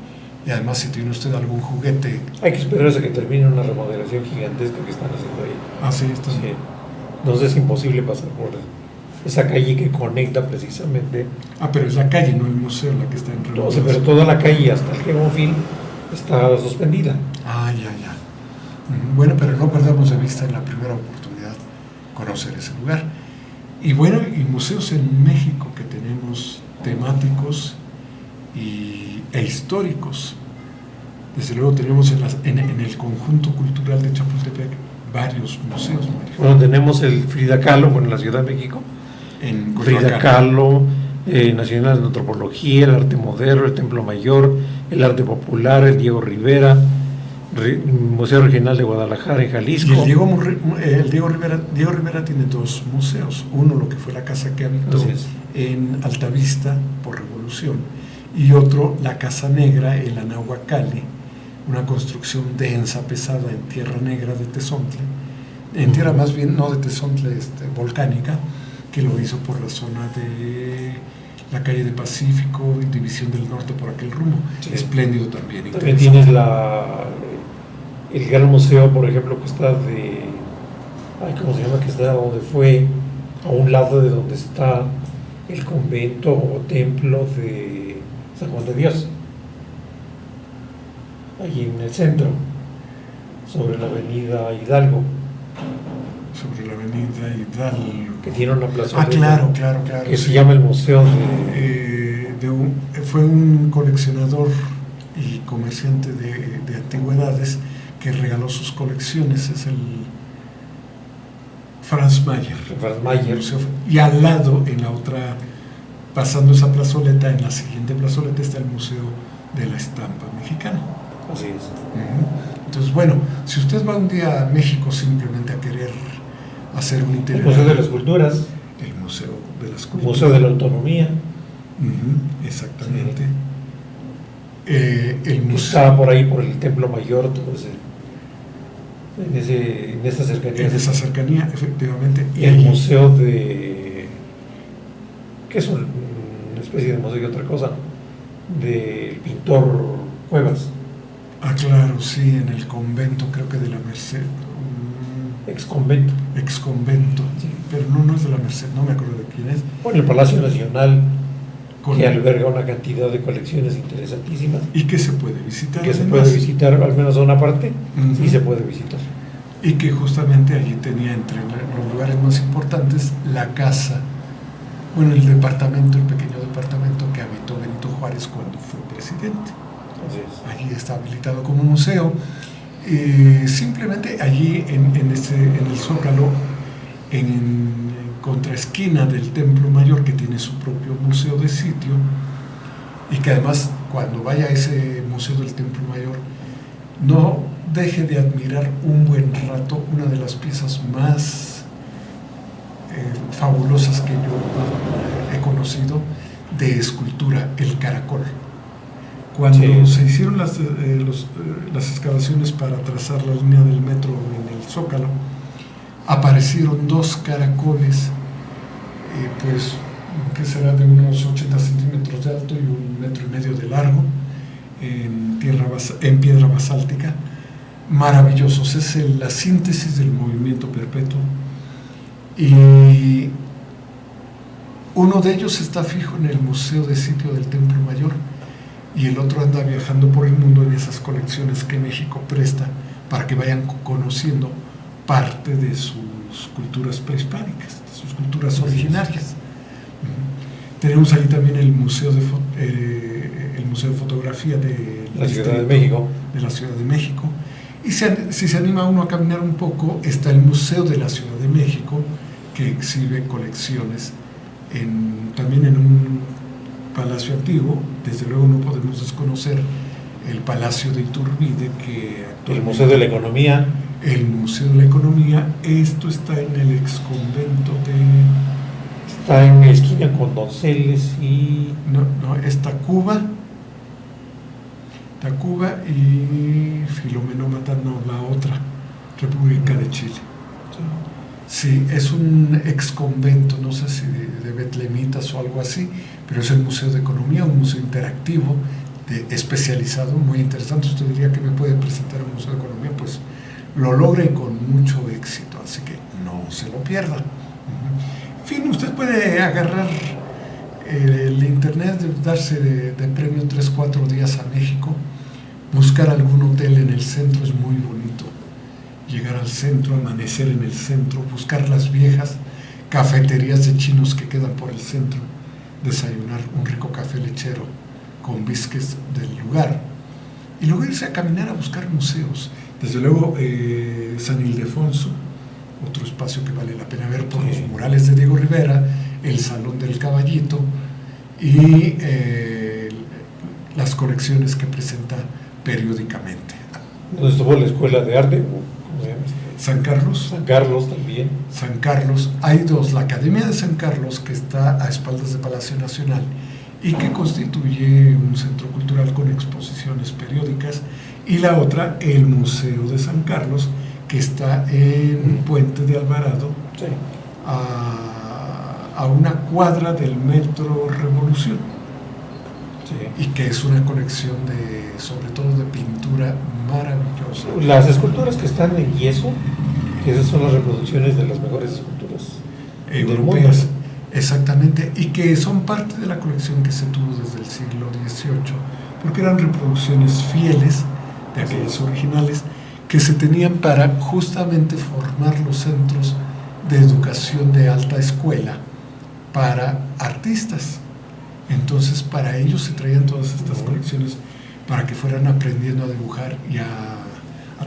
Speaker 1: Y además, si tiene usted algún juguete...
Speaker 2: Hay que esperar a que termine una remodelación gigantesca que están haciendo ahí.
Speaker 1: Ah, sí, está.
Speaker 2: Sí. Entonces es imposible pasar por esa calle que conecta precisamente.
Speaker 1: Ah, pero es la calle, no el museo, la que está en remodelación.
Speaker 2: Pero toda la calle hasta el Geofil está suspendida.
Speaker 1: Ah, ya. Bueno, pero no perdamos de vista en la primera oportunidad conocer ese lugar. Y bueno, y museos en México que tenemos temáticos e históricos. Desde luego tenemos en el conjunto cultural de Chapultepec varios museos, Mario.
Speaker 2: Bueno, tenemos el Frida Kahlo, en la Ciudad de México.
Speaker 1: En
Speaker 2: Frida Kahlo, Nacional de Antropología, el Arte Moderno, el Templo Mayor, el Arte Popular, el Diego Rivera, Museo Regional de Guadalajara en Jalisco.
Speaker 1: Y el Diego Rivera tiene dos museos. Uno, lo que fue la casa que habitó en Altavista por Revolución, y otro, la Casa Negra en la Nahuacali, una construcción densa, pesada, en tierra negra de Tezontle, en tierra más bien, no de Tezontle, volcánica, que lo hizo por la zona de la calle de Pacífico y División del Norte, por aquel rumbo. Sí. Espléndido también.
Speaker 2: También tienes el gran museo, por ejemplo, que está ¿cómo se llama? Que está donde fue, a un lado de donde está el convento o templo de San Juan de Dios, allí en el centro, sobre la avenida Hidalgo,
Speaker 1: Sobre la avenida Hidalgo.
Speaker 2: que tiene una plazoleta
Speaker 1: Claro.
Speaker 2: que
Speaker 1: sí.
Speaker 2: se llama el Museo de...
Speaker 1: Fue un coleccionador y comerciante de antigüedades que regaló sus colecciones, es el Franz Mayer. El museo. Y al lado, en la otra, pasando esa plazoleta, en la siguiente plazoleta está el Museo de la Estampa Mexicana.
Speaker 2: Así es.
Speaker 1: Entonces, bueno, si usted va un día a México simplemente a querer hacer un
Speaker 2: El
Speaker 1: itinerario,
Speaker 2: Museo de las Culturas,
Speaker 1: el Museo de las
Speaker 2: el
Speaker 1: Culturas,
Speaker 2: Museo de la Autonomía,
Speaker 1: exactamente.
Speaker 2: sí.
Speaker 1: El museo
Speaker 2: Estaba por ahí por el Templo Mayor, todo ese, en esa cercanía.
Speaker 1: en esa cercanía, efectivamente.
Speaker 2: Y el museo de... ¿qué es una especie de museo y otra cosa? Del pintor Cuevas.
Speaker 1: Claro, sí, en el convento, creo que de la Merced.
Speaker 2: Ex convento.
Speaker 1: Ex convento,
Speaker 2: Sí.
Speaker 1: pero no es de la Merced, no me acuerdo de quién es.
Speaker 2: Bueno, el Palacio Nacional,
Speaker 1: Con-
Speaker 2: que alberga una cantidad de colecciones interesantísimas,
Speaker 1: Y que se puede visitar.
Speaker 2: que se
Speaker 1: además.
Speaker 2: puede visitar, al menos a una parte,
Speaker 1: Ujú.
Speaker 2: sí se puede visitar.
Speaker 1: Y que justamente allí tenía entre los lugares más importantes la casa, bueno, el departamento, el pequeño departamento que habitó Benito Juárez cuando fue presidente.
Speaker 2: Así es.
Speaker 1: Allí está habilitado como museo. Simplemente allí en el Zócalo, en contraesquina del Templo Mayor, que tiene su propio museo de sitio, y que además cuando vaya a ese museo del Templo Mayor no deje de admirar un buen rato una de las piezas más fabulosas que yo he conocido de escultura, el caracol. Cuando
Speaker 2: Sí.
Speaker 1: se hicieron las excavaciones para trazar la línea del metro en el Zócalo, aparecieron dos caracoles, pues, que será de unos 80 centímetros de alto y 1,5 metros de largo, en piedra basáltica, maravillosos. Es la síntesis del movimiento perpetuo. Y uno de ellos está fijo en el Museo de Sitio del Templo Mayor, y el otro anda viajando por el mundo en esas colecciones que México presta para que vayan conociendo parte de sus culturas prehispánicas, de sus culturas originarias. Tenemos ahí también el Museo de Fotografía de
Speaker 2: La Ciudad de México.
Speaker 1: De la Ciudad de México. Y si se anima uno a caminar un poco, está el Museo de la Ciudad de México, que exhibe colecciones también en un palacio antiguo. Desde luego no podemos desconocer el Palacio de Iturbide, que
Speaker 2: El Museo de la Economía.
Speaker 1: El Museo de la Economía. Esto está en el exconvento de...
Speaker 2: Está en la esquina con Donceles y...
Speaker 1: No, es Tacuba y Filomeno Matano, la otra, República de Chile. Sí, es un exconvento, no sé si de betlemitas o algo así, pero es el Museo de Economía, un museo interactivo, especializado, muy interesante. Usted diría que me puede presentar un Museo de Economía, pues lo logra y con mucho éxito, así que no se lo pierda. En fin, usted puede agarrar el internet, darse de premio 3-4 días a México, buscar algún hotel en el centro, es muy bonito. Llegar al centro, amanecer en el centro, buscar las viejas cafeterías de chinos que quedan por el centro, desayunar un rico café lechero con biscuits del lugar, y luego irse a caminar a buscar museos. Desde luego, San Ildefonso, otro espacio que vale la pena ver por los murales de Diego Rivera, el Salón del Caballito y las colecciones que presenta periódicamente.
Speaker 2: Donde estuvo la Escuela de Arte, ¿cómo se llama?
Speaker 1: San Carlos.
Speaker 2: San Carlos también.
Speaker 1: San Carlos, hay dos, la Academia de San Carlos, que está a espaldas de Palacio Nacional y que constituye un centro cultural con exposiciones periódicas, y la otra, el Museo de San Carlos, que está en Puente de Alvarado,
Speaker 2: Sí.
Speaker 1: a una cuadra del Metro Revolución,
Speaker 2: Sí.
Speaker 1: y que es una colección sobre todo de pintura maravillosa.
Speaker 2: Las esculturas que están en yeso, que esas son las reproducciones de las mejores esculturas del mundo.
Speaker 1: Europeas. Exactamente, y que son parte de la colección que se tuvo desde el siglo XVIII, porque eran reproducciones fieles de aquellas originales que se tenían para justamente formar los centros de educación de alta escuela para artistas. Entonces, para ellos se traían todas estas colecciones para que fueran aprendiendo a dibujar y a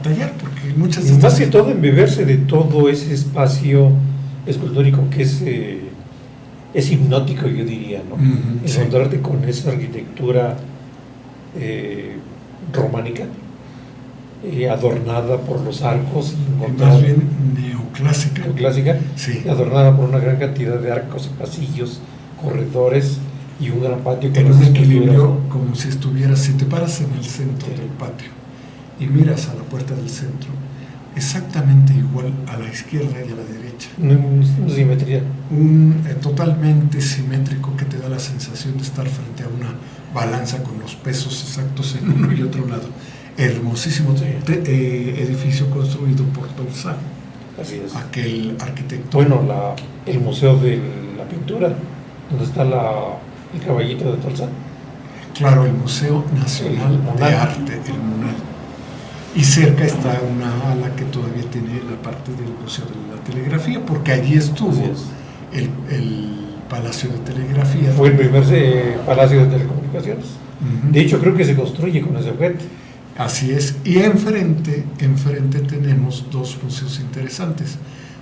Speaker 1: tallar, porque muchas de
Speaker 2: Y
Speaker 1: estas...
Speaker 2: más que todo, embeberse de todo ese espacio escultórico que es hipnótico, yo diría, ¿no? Encontrarte con esa arquitectura románica, adornada por los arcos,
Speaker 1: más bien neoclásica,
Speaker 2: sí. Adornada por una gran cantidad de arcos, pasillos, corredores y un gran patio con
Speaker 1: en un equilibrio, ¿no? Como si estuvieras, si te paras en el centro del patio y miras a la puerta del centro, exactamente igual a la izquierda y a la derecha.
Speaker 2: Una simetría.
Speaker 1: Totalmente simétrico, que te da la sensación de estar frente a una balanza con los pesos exactos en uno y otro lado. Hermosísimo edificio construido por Tolzán.
Speaker 2: Así es.
Speaker 1: Aquel arquitecto.
Speaker 2: Bueno, el Museo de la Pintura, donde está el caballito de Tolzán.
Speaker 1: Claro, el Museo Nacional de Arte, el MUNAL. Y cerca está una ala que todavía tiene la parte del Museo de la Telegrafía, porque allí estuvo el Palacio de Telegrafía.
Speaker 2: Fue el primer Palacio de Telecomunicaciones. De hecho, creo que se construye con ese objeto.
Speaker 1: Así es. Y enfrente tenemos dos museos interesantes.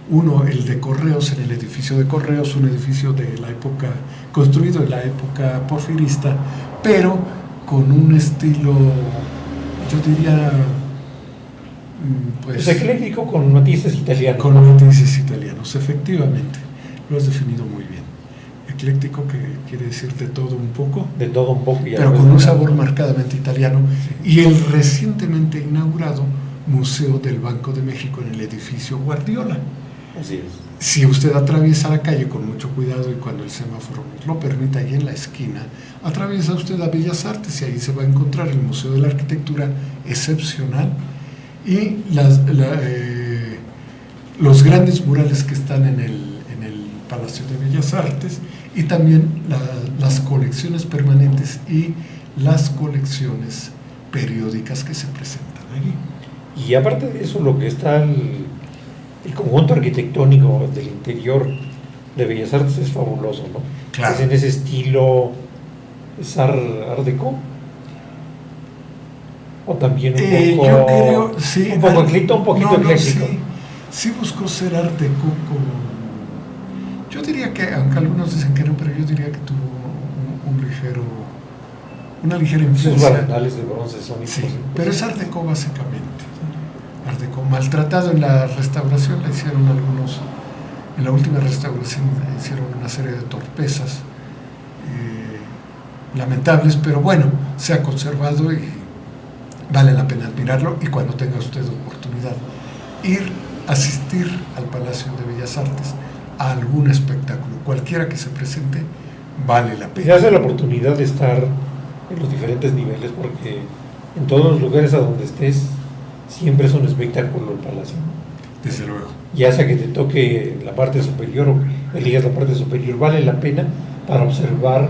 Speaker 1: Uno, el de Correos, en el edificio de Correos, un edificio de la época, construido en la época porfirista, pero con un estilo, yo diría, pues...
Speaker 2: ecléctico, con matices italianos.
Speaker 1: Con matices italianos, efectivamente. Lo has definido muy bien. Ecléctico, que quiere decir de todo un poco.
Speaker 2: De todo un poco.
Speaker 1: Pero con un sabor marcadamente italiano. Sí. Y el recientemente inaugurado Museo del Banco de México en el edificio Guardiola.
Speaker 2: Así es.
Speaker 1: Si usted atraviesa la calle con mucho cuidado y cuando el semáforo nos lo permita, ahí en la esquina, atraviesa usted a Bellas Artes y ahí se va a encontrar el Museo de la Arquitectura, excepcional, y los grandes murales que están en el Palacio de Bellas Artes, y también las colecciones permanentes y las colecciones periódicas que se presentan allí.
Speaker 2: Y aparte de eso, lo que está el conjunto arquitectónico del interior de Bellas Artes es fabuloso, ¿no?
Speaker 1: Claro.
Speaker 2: Es en ese estilo, ¿es Art Deco? O también un poco...
Speaker 1: yo creo, sí.
Speaker 2: Un poco ecléctico, un poquito ecléctico.
Speaker 1: Sí buscó ser Art Deco con... Yo diría que, aunque algunos dicen que no, pero yo diría que tuvo una ligera influencia.
Speaker 2: Sus barandales de bronce son
Speaker 1: sí, pero es Art Deco básicamente. Art Deco maltratado en la restauración, le hicieron en la última restauración hicieron una serie de torpezas lamentables, pero bueno, se ha conservado y vale la pena admirarlo. Y cuando tenga usted oportunidad, asistir al Palacio de Bellas Artes a algún espectáculo, cualquiera que se presente, vale la pena.
Speaker 2: Se hace la oportunidad de estar en los diferentes niveles, porque en todos los lugares a donde estés siempre es un espectáculo el palacio.
Speaker 1: Desde luego.
Speaker 2: Ya sea que te toque la parte superior o elijas la parte superior, vale la pena para observar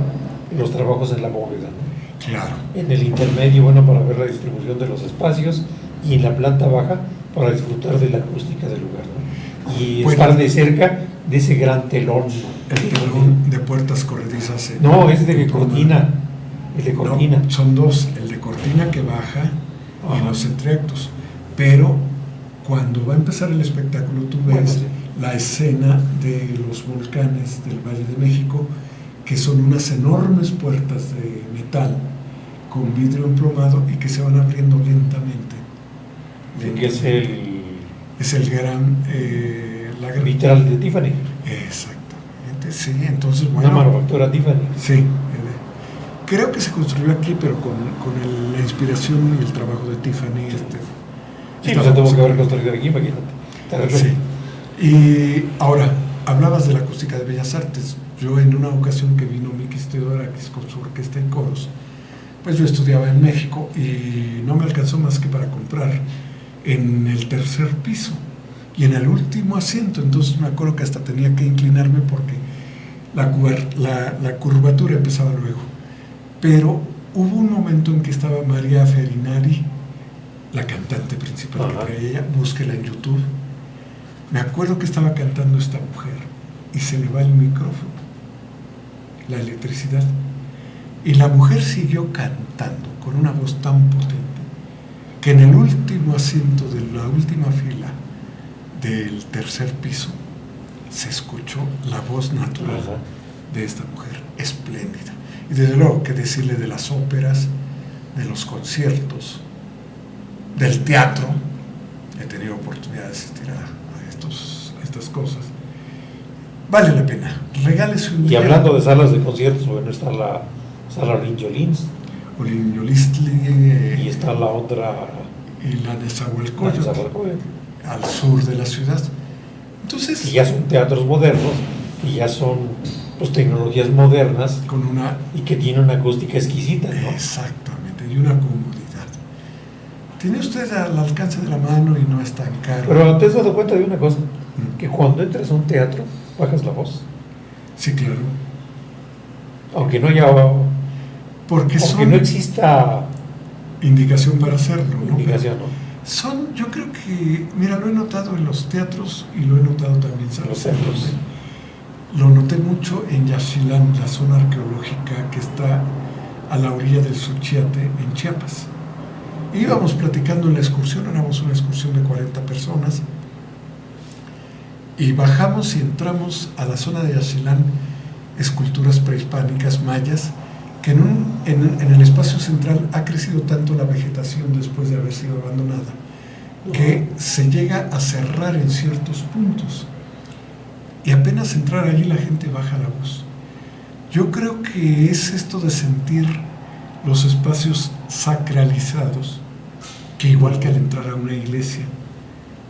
Speaker 2: los trabajos en la bóveda, ¿no?
Speaker 1: Claro.
Speaker 2: En el intermedio, bueno, para ver la distribución de los espacios, y en la planta baja para disfrutar de la acústica del lugar, ¿no? Y estar de cerca de ese gran telón.
Speaker 1: El telón de puertas corredizas.
Speaker 2: No, es de cortina. El de cortina.
Speaker 1: No, son dos, el de cortina que baja y los entreactos. Pero cuando va a empezar el espectáculo, tú ves la escena de los volcanes del Valle de México, que son unas enormes puertas de metal con vidrio emplomado y que se van abriendo lentamente.
Speaker 2: Que
Speaker 1: es el gran...
Speaker 2: la gran vitral de Tiffany.
Speaker 1: Exactamente, sí, entonces bueno...
Speaker 2: Una manufactura Tiffany.
Speaker 1: Sí, creo que se construyó aquí, pero con la inspiración y el trabajo de Tiffany.
Speaker 2: Sí, pues se tuvo que haber construido aquí, imagínate.
Speaker 1: Sí. Y ahora, hablabas de la acústica de Bellas Artes. Yo en una ocasión que vino Mikis Theodorakis con su orquesta en coros, pues yo estudiaba en México y no me alcanzó más que para comprar en el tercer piso y en el último asiento. Entonces me acuerdo que hasta tenía que inclinarme porque la curvatura empezaba luego. Pero hubo un momento en que estaba María Ferinari, la cantante principal que traía ella, búsquela en YouTube. Me acuerdo que estaba cantando esta mujer y se le va el micrófono, la electricidad. Y la mujer siguió cantando con una voz tan potente que en el último asiento de la última fila del tercer piso se escuchó la voz natural de esta mujer, espléndida. Y desde luego, que decirle de las óperas, de los conciertos, del teatro. He tenido oportunidad de asistir a estas cosas. Vale la pena, regálese un día.
Speaker 2: Y hablando de salas de conciertos, bueno, está la sala Olinjolins.
Speaker 1: Olinjolistli.
Speaker 2: Y está la otra.
Speaker 1: Y la de Zahualcóyotl, al sur de la ciudad. Entonces,
Speaker 2: y ya son teatros modernos, y ya son pues tecnologías modernas, y que tiene una acústica exquisita, ¿no?
Speaker 1: Exactamente, y una comodidad. Tiene usted al alcance de la mano y no es tan caro.
Speaker 2: Pero te has dado cuenta de una cosa, que cuando entras a un teatro, bajas la voz.
Speaker 1: Sí, claro.
Speaker 2: Aunque no haya...
Speaker 1: Porque
Speaker 2: no exista...
Speaker 1: indicación para hacerlo, ¿no?
Speaker 2: Indicación, ¿no?
Speaker 1: Yo creo que, mira, lo he notado en los teatros y lo he notado también en los centros. Lo noté mucho en Yaxchilán, la zona arqueológica que está a la orilla del Suchiate, en Chiapas. Íbamos platicando en la excursión, éramos una excursión de 40 personas, y bajamos y entramos a la zona de Yaxchilán, esculturas prehispánicas mayas, que en el espacio central ha crecido tanto la vegetación después de haber sido abandonada, que se llega a cerrar en ciertos puntos. Y apenas entrar allí la gente baja la voz. Yo creo que es esto de sentir los espacios sacralizados, que igual que al entrar a una iglesia,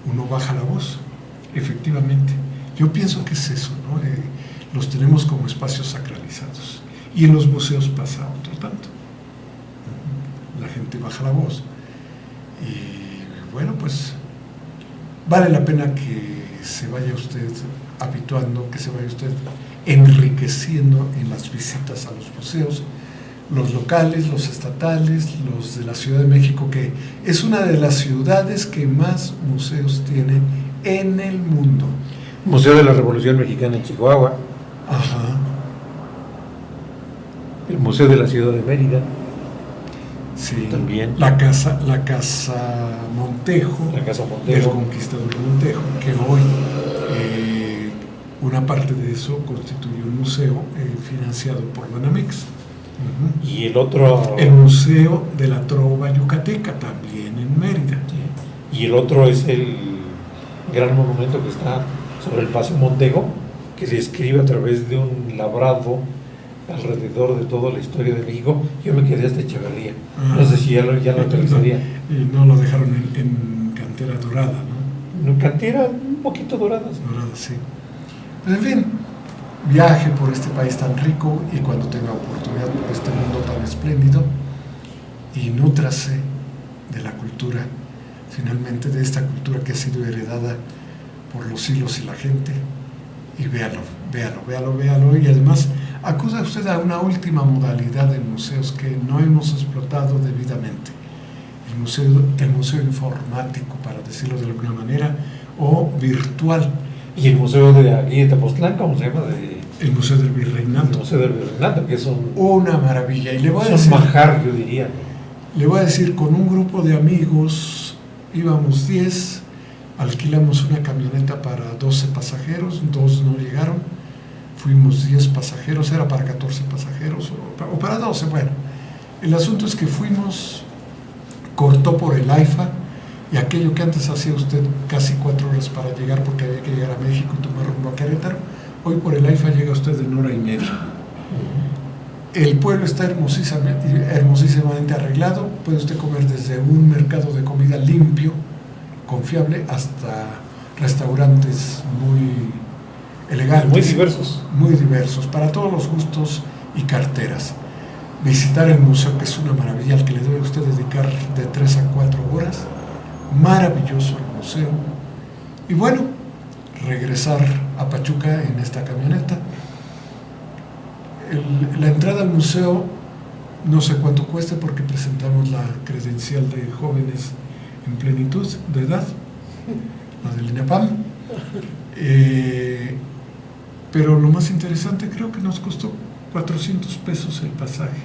Speaker 1: uno baja la voz, efectivamente. Yo pienso que es eso, ¿no? Los tenemos como espacios sacralizados. Y en los museos pasa otro tanto. La gente baja la voz. Y bueno, pues vale la pena que se vaya usted habituando, que se vaya usted enriqueciendo en las visitas a los museos, los locales, los estatales, los de la Ciudad de México, que es una de las ciudades que más museos tiene en el mundo.
Speaker 2: Museo de la Revolución Mexicana en Chihuahua.
Speaker 1: Ajá.
Speaker 2: El Museo de la Ciudad de Mérida.
Speaker 1: Sí,
Speaker 2: también.
Speaker 1: La casa Montejo.
Speaker 2: La Casa Montejo.
Speaker 1: Del conquistador Montejo, que hoy una parte de eso constituye un museo financiado por Banamex.
Speaker 2: Uh-huh. Y el otro...
Speaker 1: El Museo de la Trova Yucateca, también en Mérida.
Speaker 2: Sí. Y el otro es el gran monumento que está sobre el Paseo Montejo, que describe a través de un labrado alrededor de toda la historia de México. Yo me quedé hasta Echeverría. No sé si ya lo actualizaría.
Speaker 1: Y no lo dejaron en cantera dorada, ¿no?
Speaker 2: En cantera un poquito dorada.
Speaker 1: Dorada, sí. Pues en fin, viaje por este país tan rico y cuando tenga oportunidad por este mundo tan espléndido, y nútrase de la cultura, finalmente de esta cultura que ha sido heredada por los siglos y la gente, y véalo, y además acuda usted a una última modalidad de museos que no hemos explotado debidamente, el museo informático, para decirlo de alguna manera, o virtual.
Speaker 2: Y el museo de aquí de Tepoztlán, ¿cómo se llama?
Speaker 1: El Museo del Virreinato.
Speaker 2: El Museo del Virreinato, que es
Speaker 1: una maravilla. Y le voy a decir,
Speaker 2: manjar, yo diría.
Speaker 1: Le voy a decir, con un grupo de amigos, íbamos 10, alquilamos una camioneta para 12 pasajeros, 2 no llegaron, fuimos 10 pasajeros, era para 14 pasajeros, o para 12, bueno. El asunto es que fuimos, cortó por el AIFA, y aquello que antes hacía usted casi 4 horas para llegar porque había que llegar a México y tomar rumbo a Querétaro, hoy por el AIFA llega usted en hora y media. El pueblo está hermosísimamente arreglado, puede usted comer desde un mercado de comida limpio, confiable, hasta restaurantes muy elegantes. Muy diversos, para todos los gustos y carteras. Visitar el museo, que es una maravilla, al que le debe usted dedicar de 3 a 4 horas. Maravilloso el museo. Y bueno, regresar a Pachuca en esta camioneta la entrada al museo no sé cuánto cueste porque presentamos la credencial de jóvenes en plenitud de edad, la del INAPAM. Pero lo más interesante, creo que nos costó 400 pesos el pasaje.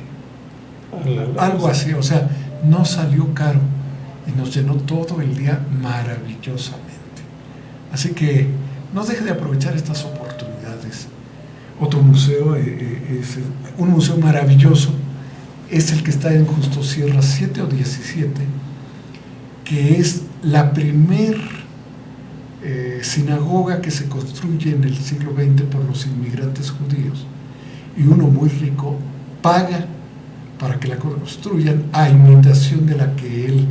Speaker 1: Algo así, o sea, no salió caro y nos llenó todo el día maravillosamente. Así que no deje de aprovechar estas oportunidades. Otro museo, un museo maravilloso, es el que está en Justo Sierra 7 o 17, que es la primer sinagoga que se construye en el siglo XX por los inmigrantes judíos, y uno muy rico paga para que la construyan a imitación de la que él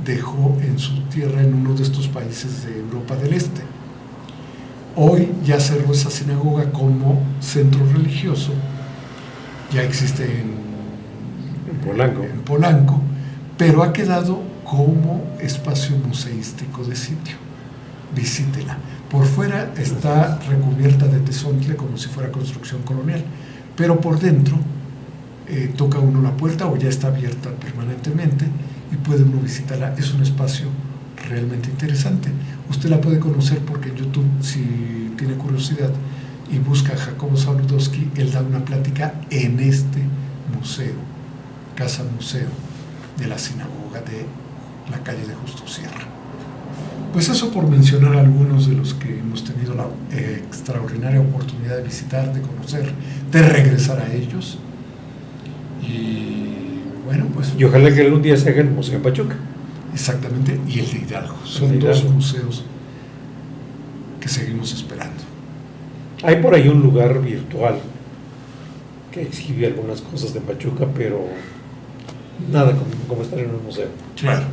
Speaker 1: dejó en su tierra en uno de estos países de Europa del Este. Hoy ya cerró esa sinagoga como centro religioso, ya existe en Polanco, pero ha quedado como espacio museístico de sitio. Visítela. Por fuera está recubierta de tezontle como si fuera construcción colonial, pero por dentro toca uno la puerta o ya está abierta permanentemente y puede uno visitarla. Es un espacio realmente interesante. Usted la puede conocer porque en YouTube, si tiene curiosidad y busca a Jacobo Zabludowski, él da una plática en este museo, Casa Museo de la Sinagoga de la calle de Justo Sierra. Pues eso por mencionar algunos de los que hemos tenido la extraordinaria oportunidad de visitar, de conocer, de regresar a ellos. Y bueno, pues...
Speaker 2: Y ojalá que algún día se haga el Museo en Pachuca.
Speaker 1: Exactamente, y el de Hidalgo. Son dos museos que seguimos esperando.
Speaker 2: Hay por ahí un lugar virtual que exhibe algunas cosas de Pachuca, pero nada como estar en un museo.
Speaker 1: Claro,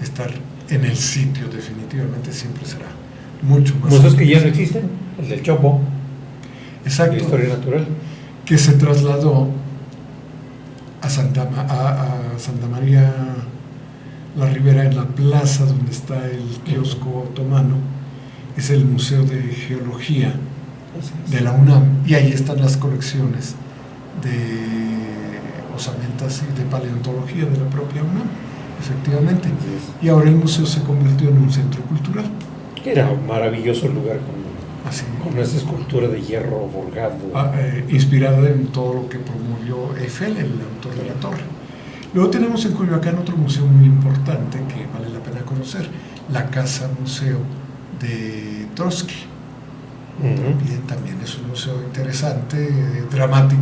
Speaker 1: estar en el sitio definitivamente siempre será mucho más.
Speaker 2: Museos que ya no existen, el del Chopo.
Speaker 1: Exacto.
Speaker 2: De historia natural.
Speaker 1: Que se trasladó a Santa María la Ribera, en la plaza donde está el kiosco otomano. Es el Museo de Geología de la UNAM, y ahí están las colecciones de osamentas y de paleontología de la propia UNAM, efectivamente. Y ahora el museo se convirtió en un centro cultural.
Speaker 2: Era un maravilloso lugar con esa escultura de hierro forjado.
Speaker 1: Inspirada en todo lo que promovió Eiffel, el autor de la torre. Luego tenemos en Coyoacán otro museo muy importante que vale la pena conocer, la Casa Museo de Trotsky. También es un museo interesante, dramático,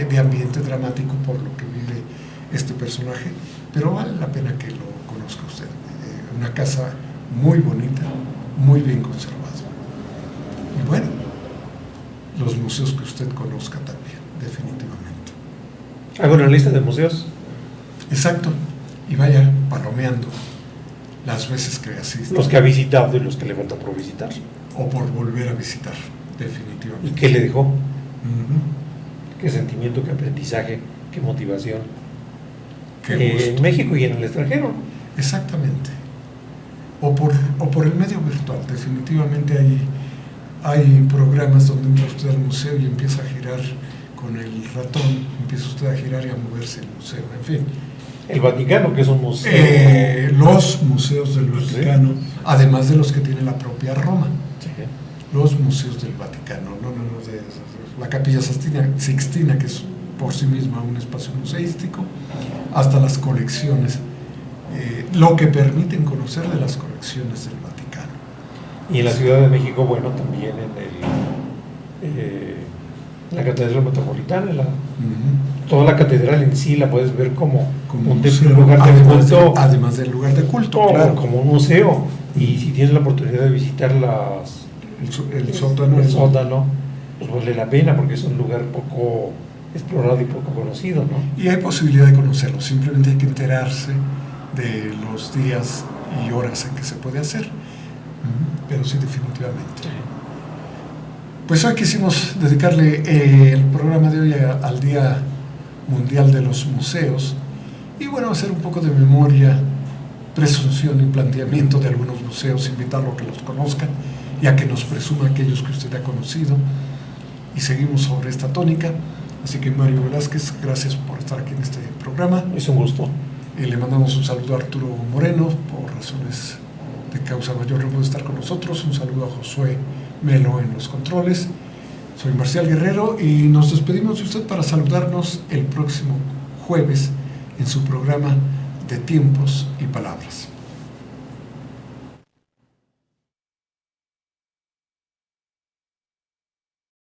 Speaker 1: de ambiente dramático por lo que vive este personaje, pero vale la pena que lo conozca usted. Una casa muy bonita, muy bien conservada. Y bueno, los museos que usted conozca también, definitivamente.
Speaker 2: ¿Hago una lista de museos?
Speaker 1: Exacto, y vaya palomeando las veces que asiste.
Speaker 2: Los que ha visitado y los que le falta por visitar.
Speaker 1: O por volver a visitar, definitivamente.
Speaker 2: ¿Y qué le dejó? ¿Qué sentimiento, qué aprendizaje, qué motivación? En México y en el extranjero.
Speaker 1: Exactamente. O por el medio virtual. Definitivamente hay programas donde entra usted al museo y empieza a girar con el ratón, empieza usted a girar y a moverse el museo, en fin.
Speaker 2: El Vaticano, que es un museo.
Speaker 1: Los museos del Vaticano, además de los que tiene la propia Roma.
Speaker 2: Sí.
Speaker 1: Los museos del Vaticano, de la Capilla Sixtina, que es por sí misma un espacio museístico, hasta las colecciones, lo que permiten conocer de las colecciones del Vaticano.
Speaker 2: Y en la Ciudad de México, bueno, también en la Catedral Metropolitana, toda la catedral en sí la puedes ver como un templo, un lugar de culto.
Speaker 1: Además del lugar de culto, claro.
Speaker 2: Como un museo. Y si tienes la oportunidad de visitar el sótano, pues vale la pena porque es un lugar poco explorado y poco conocido, ¿no? Y
Speaker 1: hay posibilidad de conocerlo, simplemente hay que enterarse de los días y horas en que se puede hacer. Pero sí, definitivamente. Sí. Pues hoy quisimos dedicarle el programa de hoy al Día Mundial de los Museos y bueno, hacer un poco de memoria, presunción y planteamiento de algunos museos, invitarlo a que los conozca y a que nos presuma aquellos que usted ha conocido. Y seguimos sobre esta tónica. Así que Mario Velázquez, gracias por estar aquí en este programa.
Speaker 2: Es un gusto.
Speaker 1: Le mandamos un saludo a Arturo Moreno, por razones de causa mayor no puede estar con nosotros. Un saludo a Josué Melo en los controles. Soy Marcial Guerrero y nos despedimos de usted para saludarnos el próximo jueves en su programa de Tiempos y Palabras.